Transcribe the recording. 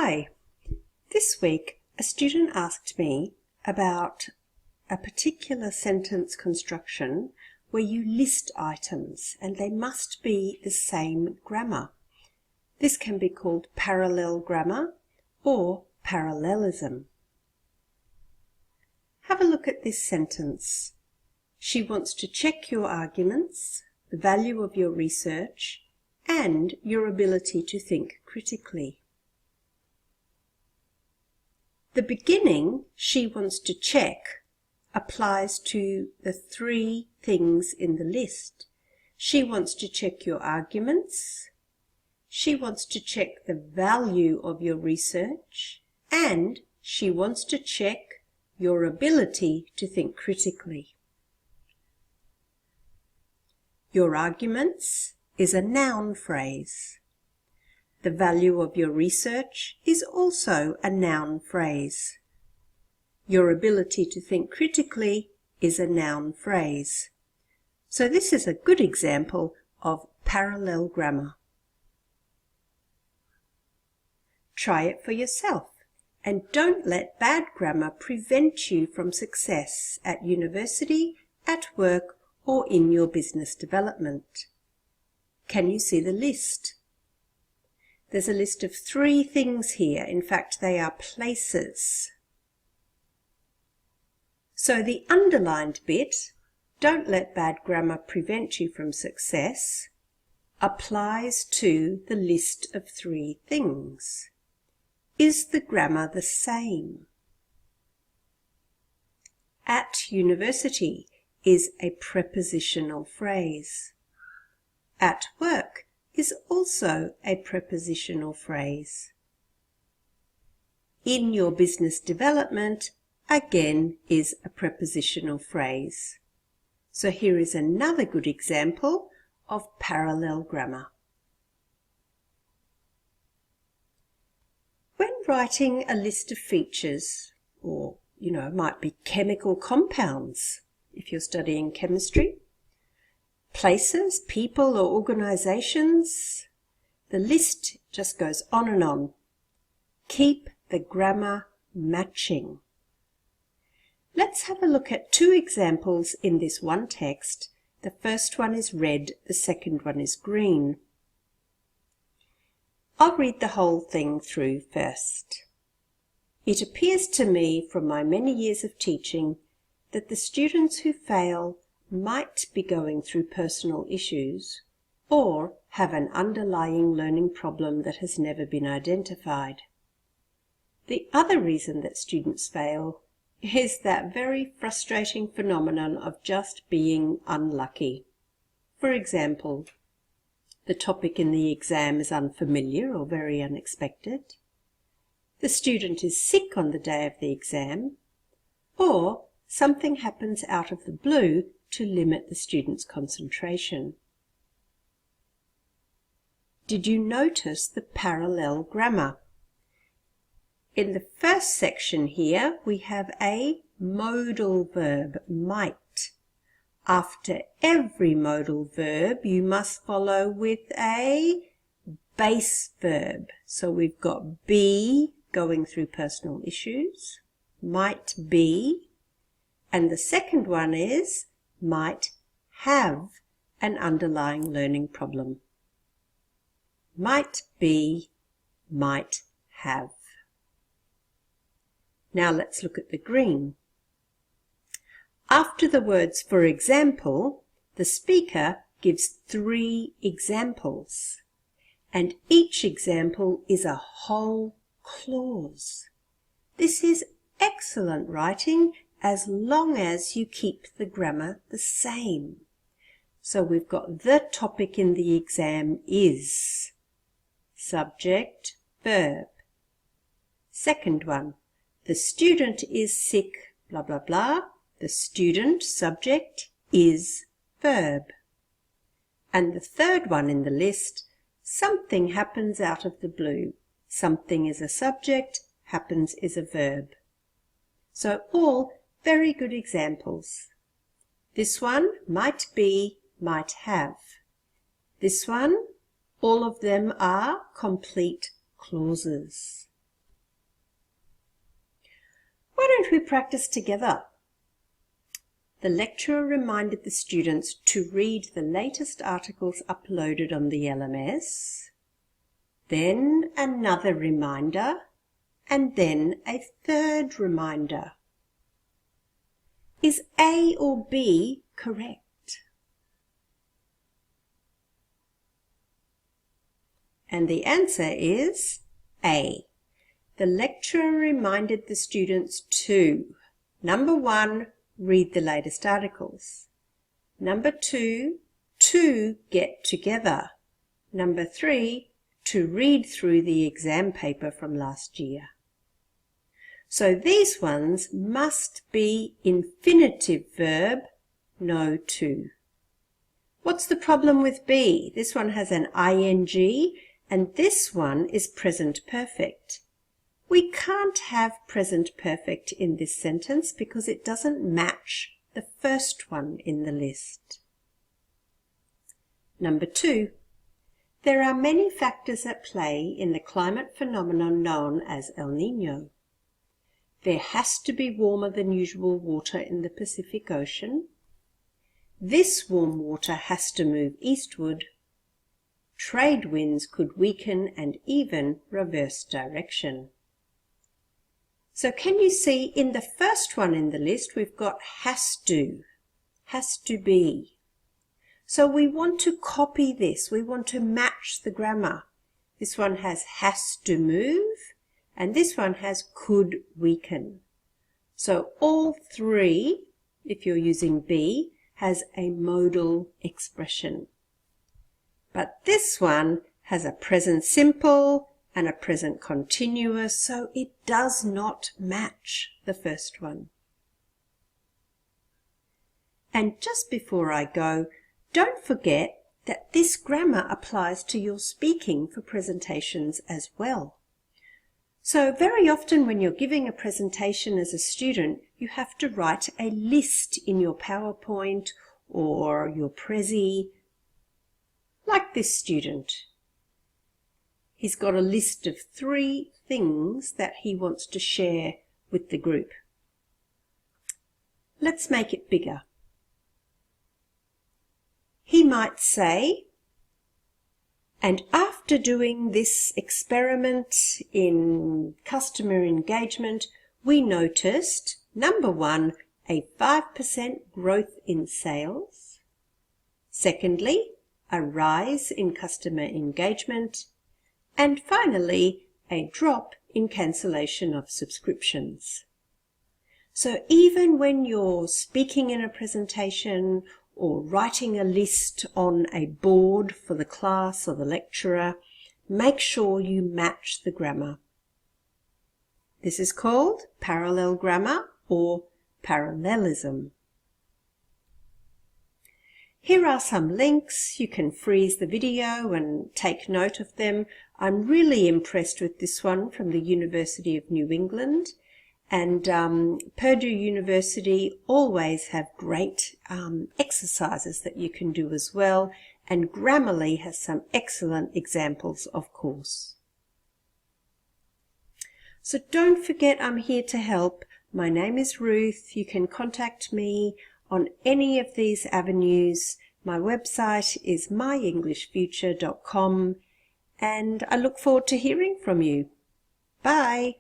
Hi! This week a student asked me about a particular sentence construction where you list items and they must be the same grammar. This can be called parallel grammar or parallelism. Have a look at this sentence. She wants to check your arguments, the value of your research, and your ability to think critically. The beginning, she wants to check, applies to the three things in the list. She wants to check your arguments, she wants to check the value of your research, and she wants to check your ability to think critically. Your arguments is a noun phrase. The value of your research is also a noun phrase. Your ability to think critically is a noun phrase. So this is a good example of parallel grammar. Try it for yourself and don't let bad grammar prevent you from success at university, at work, or in your business development. Can you see the list? There's a list of 3 things here. In fact, they are places. So the underlined bit, don't let bad grammar prevent you from success, applies to the list of 3 things. Is the grammar the same? At university is a prepositional phrase. At work is also a prepositional phrase. In your business development, again, is a prepositional phrase. So here is another good example of parallel grammar. When writing a list of features, or it might be chemical compounds if you're studying chemistry, places, people or organizations, the list just goes on and on. Keep the grammar matching. Let's have a look at 2 examples in this one text. The first one is red, the second one is green. I'll read the whole thing through first. It appears to me from my many years of teaching that the students who fail might be going through personal issues or have an underlying learning problem that has never been identified. The other reason that students fail is that very frustrating phenomenon of just being unlucky. For example, the topic in the exam is unfamiliar or very unexpected. The student is sick on the day of the exam, or something happens out of the blue to limit the student's concentration. Did you notice the parallel grammar? In the first section here, we have a modal verb, might. After every modal verb, you must follow with a base verb. So we've got be, going through personal issues, might be, and the second one is might have an underlying learning problem. Might be, might have. Now let's look at the green. After the words for example, the speaker gives 3 examples, and each example is a whole clause. This is excellent writing as long as you keep the grammar the same. So we've got the topic in the exam is subject, verb. Second one, the student is sick, blah, blah, blah. The student, subject, is verb. And the third one in the list, something happens out of the blue. Something is a subject, happens is a verb. So all very good examples. This one, might be, might have. This one, all of them are complete clauses. Why don't we practice together? The lecturer reminded the students to read the latest articles uploaded on the LMS, then another reminder, and then a third reminder. Is A or B correct? And the answer is A. The lecturer reminded the students to, number 1, read the latest articles. Number 2, to get together. Number 3, to read through the exam paper from last year. So these ones must be infinitive verb, no to. What's the problem with B? This one has an ing and this one is present perfect. We can't have present perfect in this sentence because it doesn't match the first one in the list. Number 2. There are many factors at play in the climate phenomenon known as El Niño. There has to be warmer than usual water in the Pacific Ocean. This warm water has to move eastward. Trade winds could weaken and even reverse direction. So can you see in the first one in the list we've got has to be. So we want to copy this, we want to match the grammar. This one has to move and this one has could weaken. So all three, if you're using B, has a modal expression. But this one has a present simple and a present continuous, so it does not match the first one. And just before I go, don't forget that this grammar applies to your speaking for presentations as well. So very often when you're giving a presentation as a student, you have to write a list in your PowerPoint or your Prezi, like this student. He's got a list of 3 things that he wants to share with the group. Let's make it bigger. He might say, and after doing this experiment in customer engagement, we noticed, number 1, a 5% growth in sales. Secondly, a rise in customer engagement. And finally, a drop in cancellation of subscriptions. So even when you're speaking in a presentation or writing a list on a board for the class or the lecturer, make sure you match the grammar. This is called parallel grammar or parallelism. Here are some links. You can freeze the video and take note of them. I'm really impressed with this one from the University of New England. And Purdue University always have great exercises that you can do as well. And Grammarly has some excellent examples, of course. So don't forget, I'm here to help. My name is Ruth. You can contact me on any of these avenues. My website is myenglishfuture.com and I look forward to hearing from you. Bye.